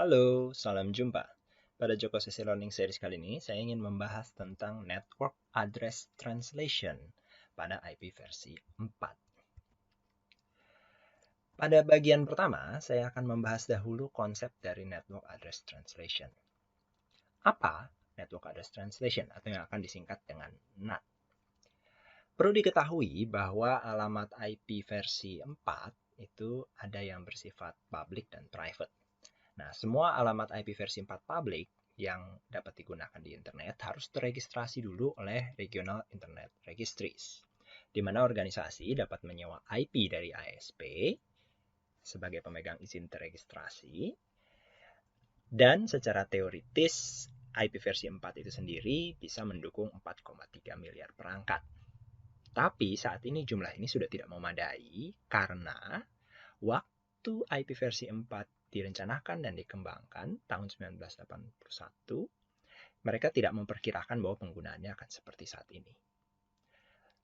Halo, salam jumpa. Pada Joko Sesi Learning Series kali ini, saya ingin membahas tentang Network Address Translation pada IP versi 4. Pada bagian pertama, saya akan membahas dahulu konsep dari Network Address Translation. Apa Network Address Translation atau yang akan disingkat dengan NAT? Perlu diketahui bahwa alamat IP versi 4 itu ada yang bersifat public dan private. Nah, semua alamat IP versi 4 public yang dapat digunakan di internet harus terregistrasi dulu oleh Regional Internet Registries, di mana organisasi dapat menyewa IP dari ISP sebagai pemegang izin terregistrasi, dan secara teoritis IP versi 4 itu sendiri bisa mendukung 4,3 miliar perangkat. Tapi saat ini jumlah ini sudah tidak memadai karena waktu IP versi 4 direncanakan dan dikembangkan tahun 1981, mereka tidak memperkirakan bahwa penggunaannya akan seperti saat ini.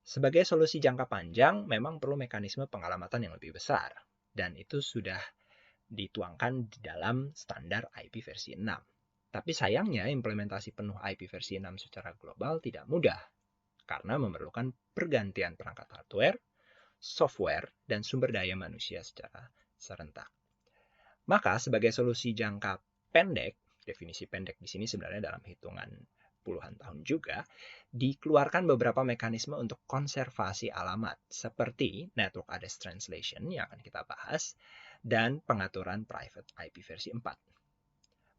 Sebagai solusi jangka panjang, memang perlu mekanisme pengalamatan yang lebih besar, dan itu sudah dituangkan di dalam standar IP versi 6. Tapi sayangnya implementasi penuh IP versi 6 secara global tidak mudah, karena memerlukan pergantian perangkat hardware, software, dan sumber daya manusia secara serentak. Maka sebagai solusi jangka pendek, definisi pendek di sini sebenarnya dalam hitungan puluhan tahun juga, dikeluarkan beberapa mekanisme untuk konservasi alamat, seperti Network Address Translation yang akan kita bahas, dan pengaturan private IP versi 4.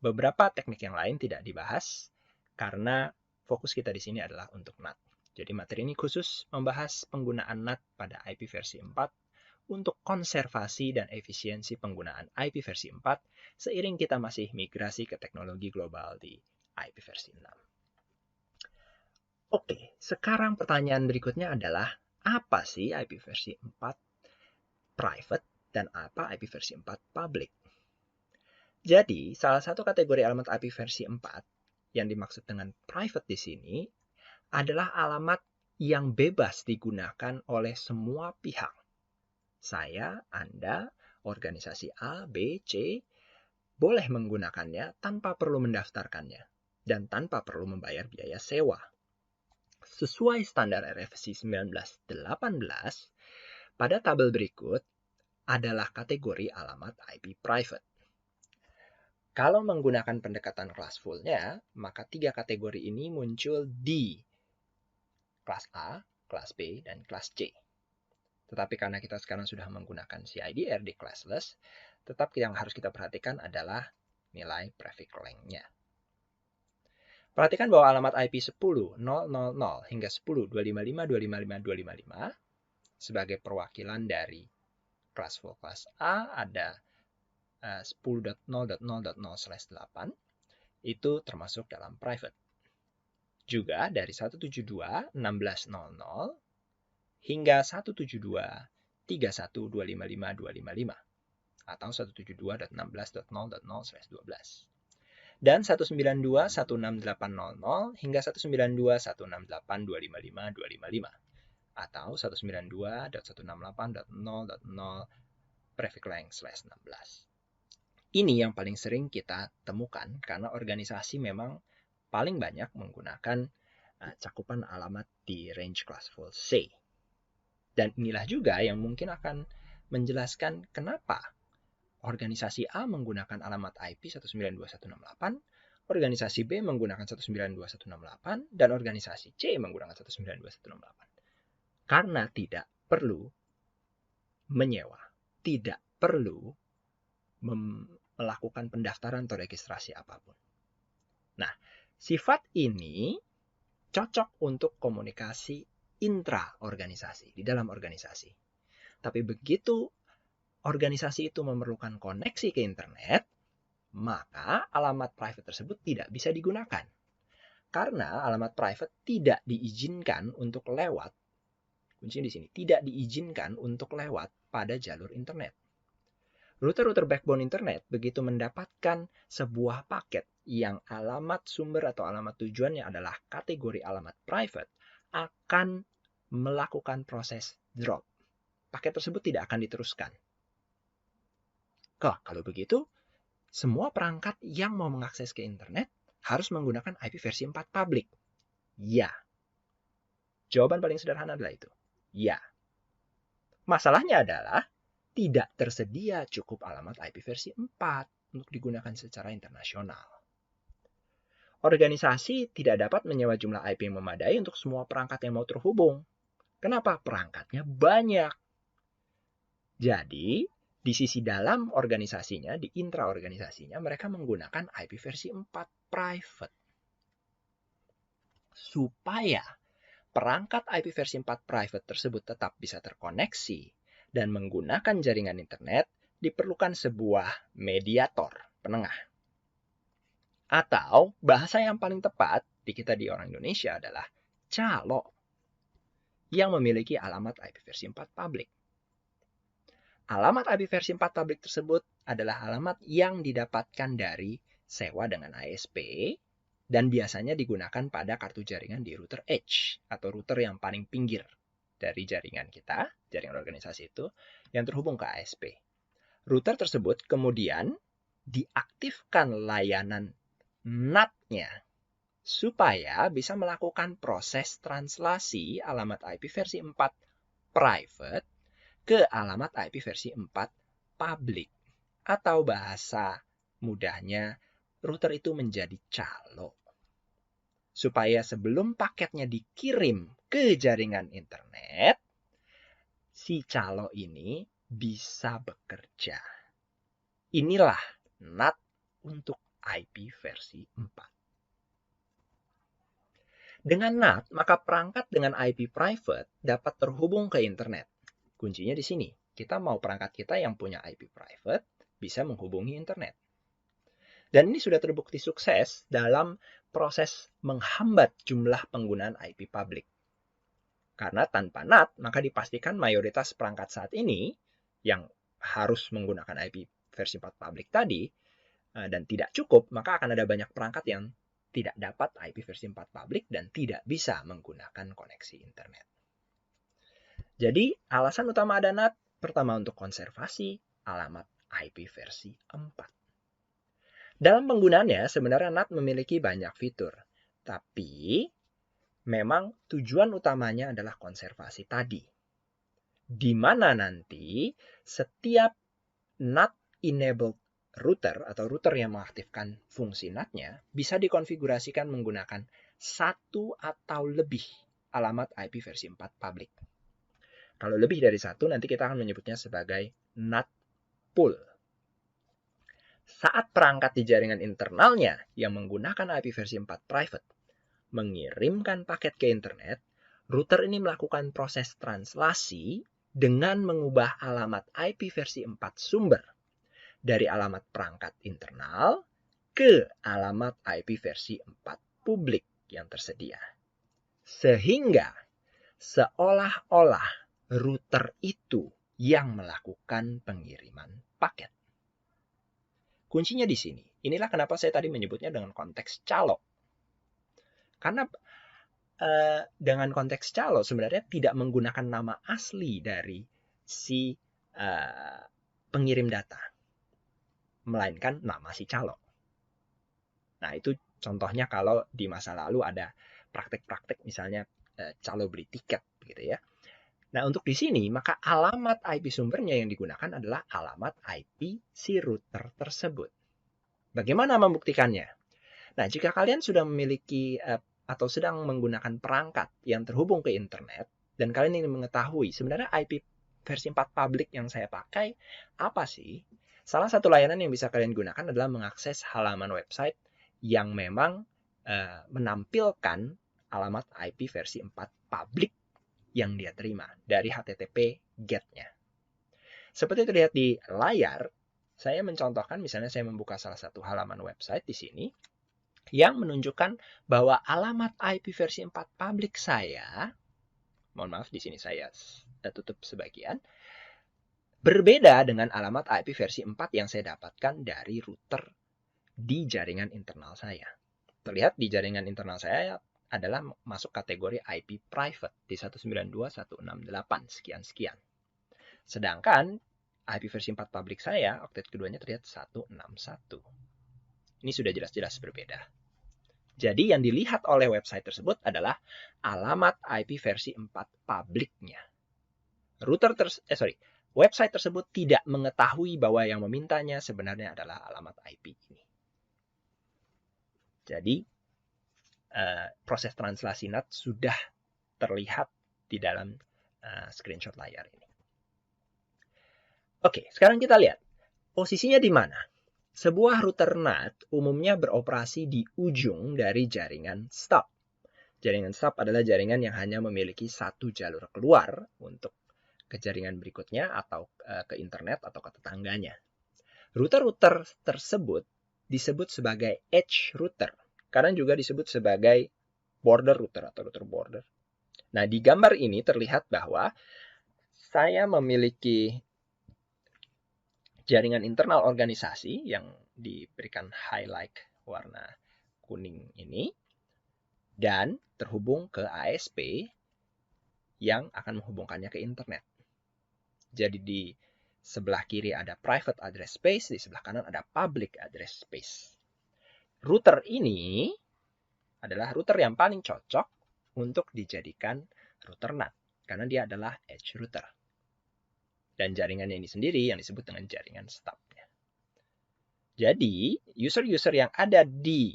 Beberapa teknik yang lain tidak dibahas, karena fokus kita di sini adalah untuk NAT. Jadi materi ini khusus membahas penggunaan NAT pada IP versi 4 untuk konservasi dan efisiensi penggunaan IP versi 4 seiring kita masih migrasi ke teknologi global di IP versi 6. Oke, sekarang pertanyaan berikutnya adalah apa sih IP versi 4 private dan apa IP versi 4 public? Jadi, salah satu kategori alamat IP versi 4 yang dimaksud dengan private di sini adalah alamat yang bebas digunakan oleh semua pihak. Saya, Anda, organisasi A, B, C, boleh menggunakannya tanpa perlu mendaftarkannya dan tanpa perlu membayar biaya sewa. Sesuai standar RFC 1918, pada tabel berikut adalah kategori alamat IP private. Kalau menggunakan pendekatan classful-nya, maka 3 kategori ini muncul di kelas A, kelas B, dan kelas C. Tetapi karena kita sekarang sudah menggunakan CIDR di classless, tetap yang harus kita perhatikan adalah nilai prefix length-nya. Perhatikan bahwa alamat IP 10.000 hingga 10.255.255.255 sebagai perwakilan dari classful kelas A ada 10.0.0.0/8 itu termasuk dalam private. Juga dari 172.16.00 hingga 172.31.255.255 atau 172.16.0.0/12. Dan 192.168.00 hingga 192.168.255.255 atau 192.168.0.0 prefix length/16. Ini yang paling sering kita temukan karena organisasi memang paling banyak menggunakan cakupan alamat di range classful C. Dan inilah juga yang mungkin akan menjelaskan kenapa organisasi A menggunakan alamat IP 192.168, organisasi B menggunakan 192.168, dan organisasi C menggunakan 192.168. Karena tidak perlu menyewa, tidak perlu melakukan pendaftaran atau registrasi apapun. Nah, sifat ini cocok untuk komunikasi intra-organisasi, di dalam organisasi. Tapi begitu organisasi itu memerlukan koneksi ke internet, maka alamat private tersebut tidak bisa digunakan. Karena alamat private tidak diizinkan untuk lewat, kuncinya di sini, tidak diizinkan untuk lewat pada jalur internet. Router-router backbone internet begitu mendapatkan sebuah paket yang alamat sumber atau alamat tujuannya adalah kategori alamat private, akan melakukan proses drop. Paket tersebut tidak akan diteruskan. Kalau begitu, semua perangkat yang mau mengakses ke internet harus menggunakan IP versi 4 public? Ya. Jawaban paling sederhana adalah itu. Ya. Masalahnya adalah tidak tersedia cukup alamat IP versi 4 untuk digunakan secara internasional. Organisasi tidak dapat menyewa jumlah IP yang memadai untuk semua perangkat yang mau terhubung. Kenapa? Perangkatnya banyak. Jadi, di sisi dalam organisasinya, di intra-organisasinya, mereka menggunakan IP versi 4 private. Supaya perangkat IP versi 4 private tersebut tetap bisa terkoneksi dan menggunakan jaringan internet, diperlukan sebuah mediator, penengah. Atau bahasa yang paling tepat di kita di orang Indonesia adalah calo yang memiliki alamat IP versi 4 public. Alamat IP versi 4 public tersebut adalah alamat yang didapatkan dari sewa dengan ISP dan biasanya digunakan pada kartu jaringan di router edge atau router yang paling pinggir dari jaringan kita, jaringan organisasi itu, yang terhubung ke ISP. Router tersebut kemudian diaktifkan layanan NAT-nya supaya bisa melakukan proses translasi alamat IP versi 4 private ke alamat IP versi 4 public. Atau bahasa mudahnya, router itu menjadi calo. Supaya sebelum paketnya dikirim ke jaringan internet, si calo ini bisa bekerja. Inilah NAT untuk IP versi 4. Dengan NAT, maka perangkat dengan IP private dapat terhubung ke internet. Kuncinya di sini. Kita mau perangkat kita yang punya IP private bisa menghubungi internet. Dan ini sudah terbukti sukses dalam proses menghambat jumlah penggunaan IP public. Karena tanpa NAT, maka dipastikan mayoritas perangkat saat ini yang harus menggunakan IP versi 4 public tadi dan tidak cukup, maka akan ada banyak perangkat yang tidak dapat IP versi 4 public dan tidak bisa menggunakan koneksi internet. Jadi, alasan utama ada NAT, pertama untuk konservasi alamat IP versi 4. Dalam penggunaannya, sebenarnya NAT memiliki banyak fitur. Tapi, memang tujuan utamanya adalah konservasi tadi. Di mana nanti setiap NAT-enabled router atau router yang mengaktifkan fungsi NAT-nya bisa dikonfigurasikan menggunakan satu atau lebih alamat IP versi 4 public. Kalau lebih dari satu, nanti kita akan menyebutnya sebagai NAT pool. Saat perangkat di jaringan internalnya yang menggunakan IP versi 4 private mengirimkan paket ke internet, router ini melakukan proses translasi dengan mengubah alamat IP versi 4 sumber dari alamat perangkat internal ke alamat IP versi 4 publik yang tersedia. Sehingga seolah-olah router itu yang melakukan pengiriman paket. Kuncinya di sini. Inilah kenapa saya tadi menyebutnya dengan konteks calo. Karena dengan konteks calo sebenarnya tidak menggunakan nama asli dari si pengirim data, melainkan nama si calo. Nah, itu contohnya kalau di masa lalu ada praktek-praktek misalnya calo beli tiket gitu ya. Nah, untuk di sini maka alamat IP sumbernya yang digunakan adalah alamat IP si router tersebut. Bagaimana membuktikannya? Nah, jika kalian sudah memiliki atau sedang menggunakan perangkat yang terhubung ke internet dan kalian ingin mengetahui sebenarnya IP versi 4 public yang saya pakai apa sih? Salah satu layanan yang bisa kalian gunakan adalah mengakses halaman website yang memang menampilkan alamat IP versi 4 public yang dia terima dari HTTP GET-nya. Seperti terlihat di layar, saya mencontohkan misalnya saya membuka salah satu halaman website di sini yang menunjukkan bahwa alamat IP versi 4 public saya, mohon maaf di sini saya tutup sebagian, berbeda dengan alamat IP versi 4 yang saya dapatkan dari router di jaringan internal saya. Terlihat di jaringan internal saya adalah masuk kategori IP private di 192.168 sekian-sekian. Sedangkan IP versi 4 publik saya, oktet keduanya terlihat 161. Ini sudah jelas-jelas berbeda. Jadi yang dilihat oleh website tersebut adalah alamat IP versi 4 publiknya. Website tersebut tidak mengetahui bahwa yang memintanya sebenarnya adalah alamat IP ini. Jadi proses translasi NAT sudah terlihat di dalam screenshot layar ini. Oke, sekarang kita lihat posisinya di mana. Sebuah router NAT umumnya beroperasi di ujung dari jaringan stop. Jaringan stop adalah jaringan yang hanya memiliki satu jalur keluar untuk ke jaringan berikutnya atau ke internet atau ke tetangganya. Router-router tersebut disebut sebagai edge router. Kadang juga disebut sebagai border router atau router border. Nah, di gambar ini terlihat bahwa saya memiliki jaringan internal organisasi yang diberikan highlight warna kuning ini dan terhubung ke ASP yang akan menghubungkannya ke internet. Jadi di sebelah kiri ada private address space, di sebelah kanan ada public address space. Router ini adalah router yang paling cocok untuk dijadikan router NAT karena dia adalah edge router. Dan jaringannya ini sendiri yang disebut dengan jaringan stubnya. Jadi, user-user yang ada di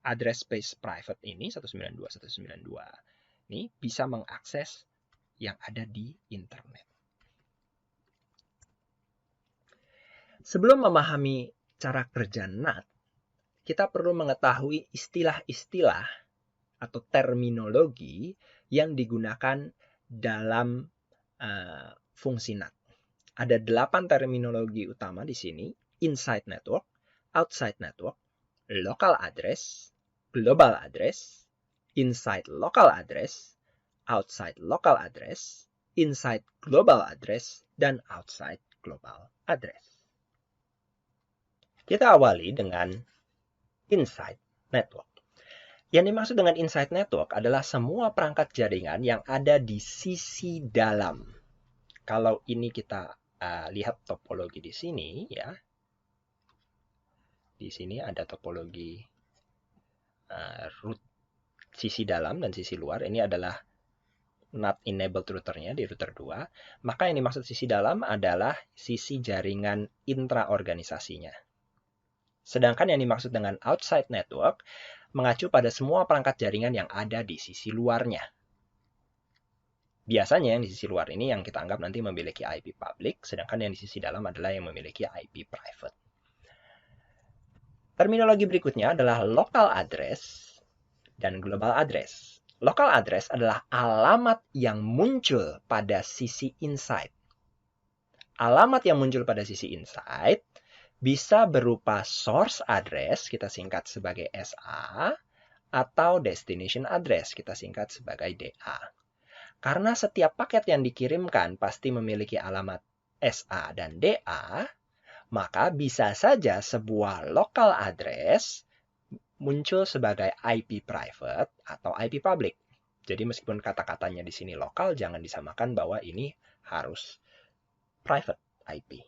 address space private ini, 192.192, ini bisa mengakses yang ada di internet. Sebelum memahami cara kerja NAT, kita perlu mengetahui istilah-istilah atau terminologi yang digunakan dalam fungsi NAT. Ada 8 terminologi utama di sini: inside network, outside network, local address, global address, inside local address, outside local address, inside global address, dan outside global address. Kita awali dengan inside network. Yang dimaksud dengan inside network adalah semua perangkat jaringan yang ada di sisi dalam. Kalau ini kita lihat topologi di sini, ya. Di sini ada topologi root sisi dalam dan sisi luar. Ini adalah NAT enabled routernya di router 2. Maka yang dimaksud sisi dalam adalah sisi jaringan intraorganisasinya. Sedangkan yang dimaksud dengan outside network mengacu pada semua perangkat jaringan yang ada di sisi luarnya. Biasanya yang di sisi luar ini yang kita anggap nanti memiliki IP public, sedangkan yang di sisi dalam adalah yang memiliki IP private. Terminologi berikutnya adalah local address dan global address. Local address adalah alamat yang muncul pada sisi inside. Alamat yang muncul pada sisi inside bisa berupa source address, kita singkat sebagai SA, atau destination address, kita singkat sebagai DA. Karena setiap paket yang dikirimkan pasti memiliki alamat SA dan DA, maka bisa saja sebuah local address muncul sebagai IP private atau IP public. Jadi meskipun kata-katanya di sini lokal, jangan disamakan bahwa ini harus private IP.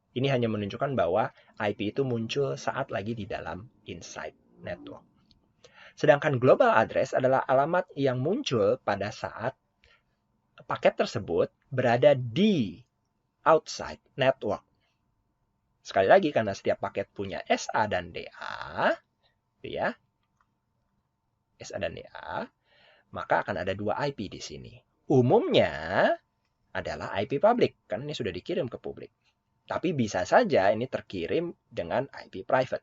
Ini hanya menunjukkan bahwa IP itu muncul saat lagi di dalam inside network. Sedangkan global address adalah alamat yang muncul pada saat paket tersebut berada di outside network. Sekali lagi, karena setiap paket punya SA dan DA, ya, SA dan DA, maka akan ada 2 IP di sini. Umumnya adalah IP public, karena ini sudah dikirim ke publik. Tapi bisa saja ini terkirim dengan IP private.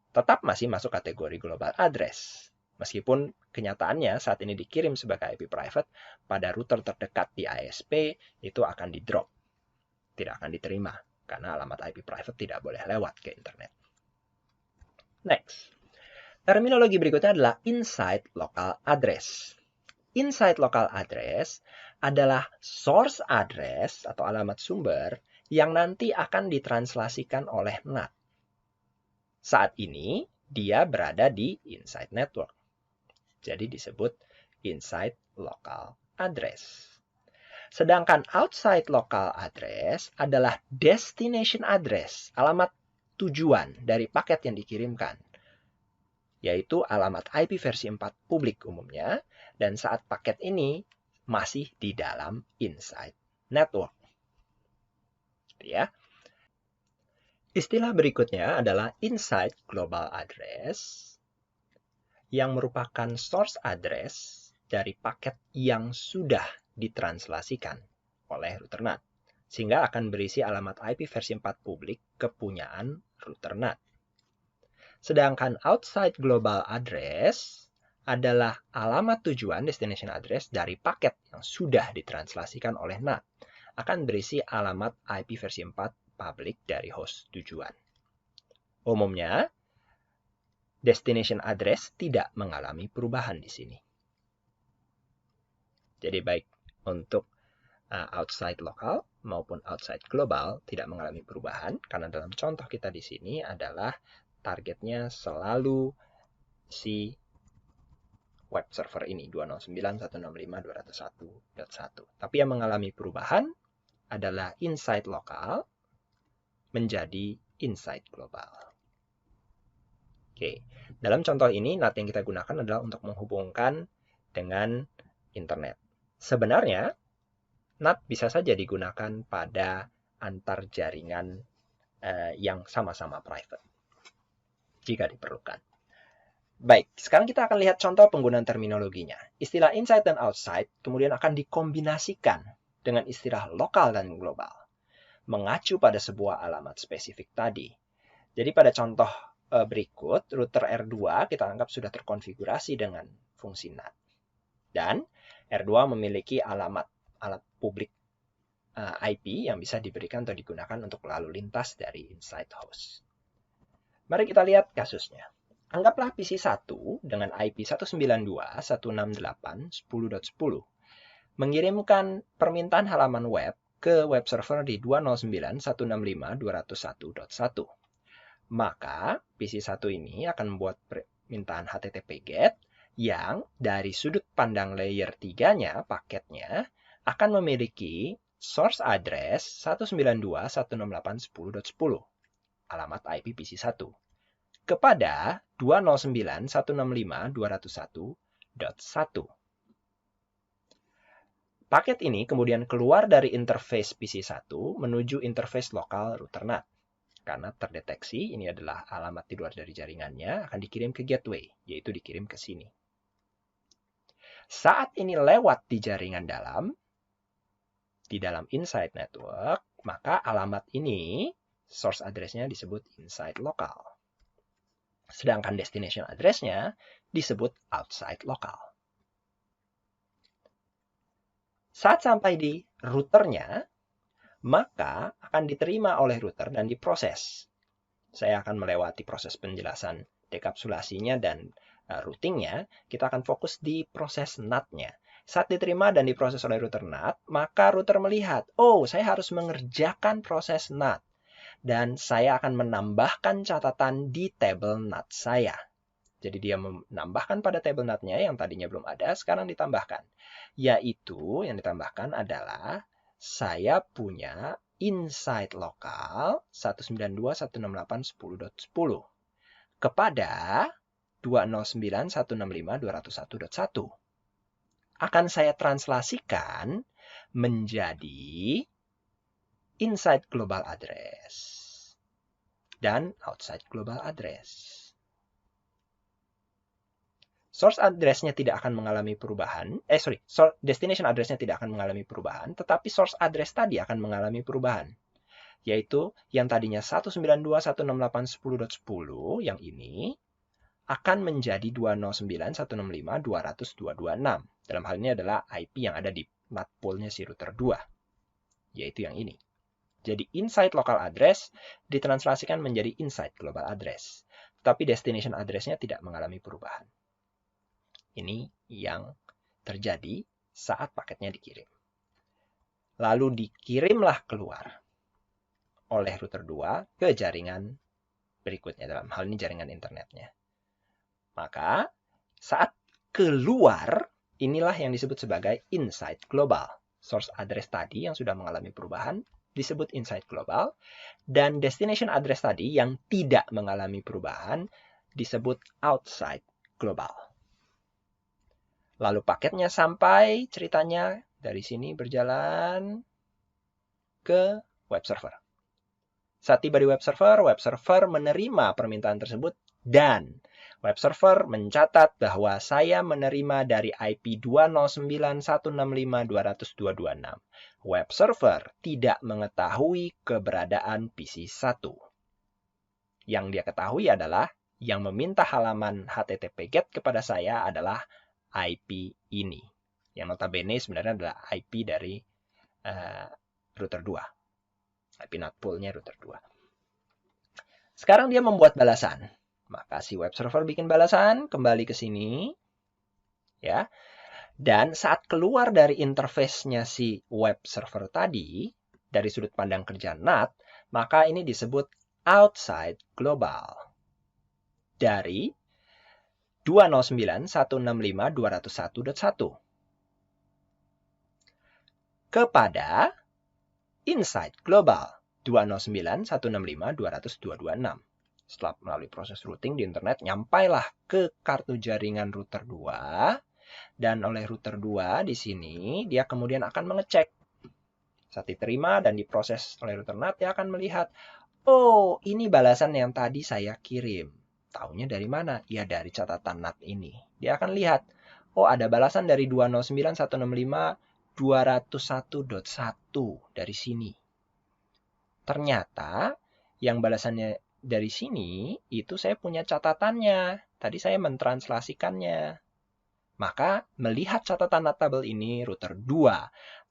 Tetap masih masuk kategori global address. Meskipun kenyataannya saat ini dikirim sebagai IP private, pada router terdekat di ASP itu akan di-drop. Tidak akan diterima, karena alamat IP private tidak boleh lewat ke internet. Next. Terminologi berikutnya adalah inside local address. Inside local address adalah source address atau alamat sumber yang nanti akan ditranslasikan oleh NAT. Saat ini, dia berada di inside network. Jadi disebut inside local address. Sedangkan outside local address adalah destination address, alamat tujuan dari paket yang dikirimkan, yaitu alamat IP versi 4 publik umumnya, dan saat paket ini masih di dalam inside network. Ya. Istilah berikutnya adalah inside global address, yang merupakan source address dari paket yang sudah ditranslasikan oleh router NAT, sehingga akan berisi alamat IP versi 4 publik kepunyaan router NAT. Sedangkan outside global address adalah alamat tujuan destination address dari paket yang sudah ditranslasikan oleh NAT, akan berisi alamat IP versi 4 publik dari host tujuan. Umumnya, destination address tidak mengalami perubahan di sini. Jadi baik untuk outside local maupun outside global tidak mengalami perubahan, karena dalam contoh kita di sini adalah targetnya selalu si web server ini 209.165.201.1. Tapi yang mengalami perubahan adalah inside local menjadi inside global. Oke, dalam contoh ini NAT yang kita gunakan adalah untuk menghubungkan dengan internet. Sebenarnya NAT bisa saja digunakan pada antar jaringan yang sama-sama private jika diperlukan. Baik, sekarang kita akan lihat contoh penggunaan terminologinya. Istilah inside dan outside kemudian akan dikombinasikan dengan istilah lokal dan global, mengacu pada sebuah alamat spesifik tadi. Jadi pada contoh berikut, router R2 kita anggap sudah terkonfigurasi dengan fungsi NAT. Dan R2 memiliki alat publik IP yang bisa diberikan atau digunakan untuk lalu lintas dari inside host. Mari kita lihat kasusnya. Anggaplah PC 1 dengan IP 192.168.10.10 mengirimkan permintaan halaman web ke web server di 209.165.201.1. Maka PC 1 ini akan membuat permintaan HTTP GET yang dari sudut pandang layer 3-nya, paketnya, akan memiliki source address 192.168.10.10, alamat IP PC 1, kepada 209.165.201.1. Paket ini kemudian keluar dari interface PC 1 menuju interface lokal router NAT. Karena terdeteksi ini adalah alamat di luar dari jaringannya, akan dikirim ke gateway, yaitu dikirim ke sini. Saat ini lewat di jaringan dalam, di dalam inside network, maka alamat ini, source address-nya disebut inside local. Sedangkan destination address-nya disebut outside local. Saat sampai di routernya, maka akan diterima oleh router dan diproses. Saya akan melewati proses penjelasan dekapsulasinya dan routingnya. Kita akan fokus di proses NAT-nya. Saat diterima dan diproses oleh router NAT, maka router melihat, oh, saya harus mengerjakan proses NAT. Dan saya akan menambahkan catatan di table NAT saya. Jadi dia menambahkan pada table NAT-nya yang tadinya belum ada, sekarang ditambahkan. Yaitu yang ditambahkan adalah saya punya inside local 192.168.10.10 kepada 209.165.201.1. Akan saya translasikan menjadi inside global address dan outside global address. Source address-nya tidak akan mengalami perubahan. Destination address-nya tidak akan mengalami perubahan, tetapi source address tadi akan mengalami perubahan. Yaitu yang tadinya 192.168.10.10 yang ini akan menjadi 209.165.200.226. Dalam hal ini adalah IP yang ada di NAT pool-nya si router 2, yaitu yang ini. Jadi inside local address ditranslasikan menjadi inside global address, tapi destination address-nya tidak mengalami perubahan. Ini yang terjadi saat paketnya dikirim. Lalu dikirimlah keluar oleh router 2 ke jaringan berikutnya, dalam hal ini jaringan internetnya. Maka saat keluar, inilah yang disebut sebagai inside global. source address tadi yang sudah mengalami perubahan disebut inside global, dan destination address tadi yang tidak mengalami perubahan disebut outside global. Lalu paketnya sampai, ceritanya dari sini berjalan ke web server. Saat tiba di web server menerima permintaan tersebut dan web server mencatat bahwa saya menerima dari IP 209.165.200.226. Web server tidak mengetahui keberadaan PC1. Yang dia ketahui adalah yang meminta halaman HTTP GET kepada saya adalah IP ini. Yang notabene sebenarnya adalah IP dari router 2. IP NAT pool-nya router 2. Sekarang dia membuat balasan. Maka si web server bikin balasan, kembali ke sini. Ya. Dan saat keluar dari interface-nya si web server tadi, dari sudut pandang kerja NAT, maka ini disebut outside global. Dari 209.165.201.1 kepada inside global 209.165.200.226. Setelah melalui proses routing di internet, nyampailah ke kartu jaringan router 2, dan oleh router 2 di sini dia kemudian akan mengecek. Saat diterima dan diproses oleh router NAT, dia akan melihat, oh ini balasan yang tadi saya kirim. Taunya dari mana? Ya dari catatan NAT ini. Dia akan lihat, oh ada balasan dari 209.165.201.1 dari sini. Ternyata yang balasannya dari sini itu saya punya catatannya. Tadi saya mentranslasikannya. Maka melihat catatan NAT tabel ini, router 2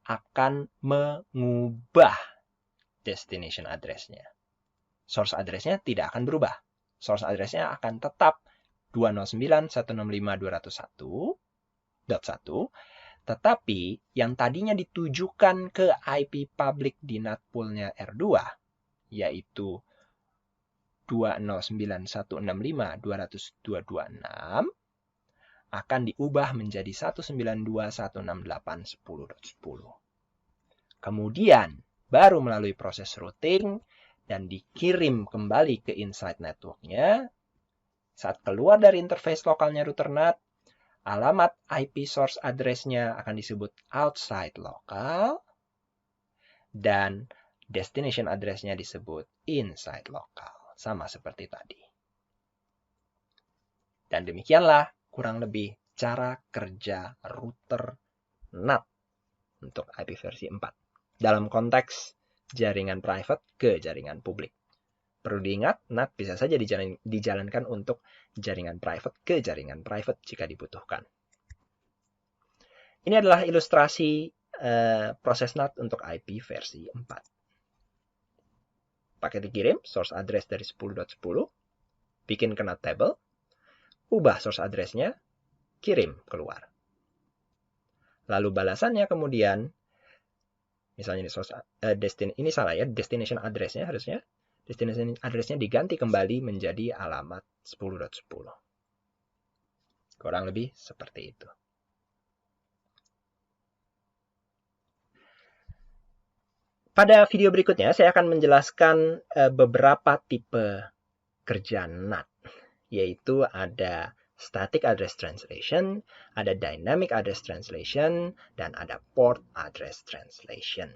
akan mengubah destination address-nya. Source address-nya tidak akan berubah. Source address-nya akan tetap 209.165.201.1, tetapi yang tadinya ditujukan ke IP public di NAT pool-nya R2, yaitu 209.165.200.226, akan diubah menjadi 192.168.10.10. Kemudian, baru melalui proses routing dan dikirim kembali ke inside network-nya. Saat keluar dari interface lokalnya router NAT, alamat IP source address-nya akan disebut outside local, dan destination address-nya disebut inside local. Sama seperti tadi. Dan demikianlah kurang lebih cara kerja router NAT untuk IP versi 4. Dalam konteks jaringan private ke jaringan publik. Perlu diingat, NAT bisa saja dijalankan untuk jaringan private ke jaringan private jika dibutuhkan. Ini adalah ilustrasi proses NAT untuk IP versi 4. Paket dikirim, source address dari 10.10, bikin ke NAT table, ubah source address-nya, kirim keluar. Lalu balasannya kemudian, misalnya ini salah ya, destination address-nya harusnya. Destination address-nya diganti kembali menjadi alamat 10.10. Kurang lebih seperti itu. Pada video berikutnya, saya akan menjelaskan beberapa tipe kerja NAT. Yaitu ada static address translation, ada dynamic address translation, dan ada port address translation.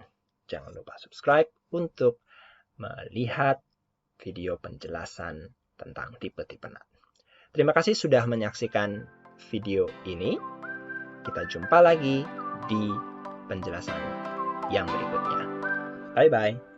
Jangan lupa subscribe untuk melihat video penjelasan tentang tipe-tipe NAT. Terima kasih sudah menyaksikan video ini. Kita jumpa lagi di penjelasan yang berikutnya. Bye-bye.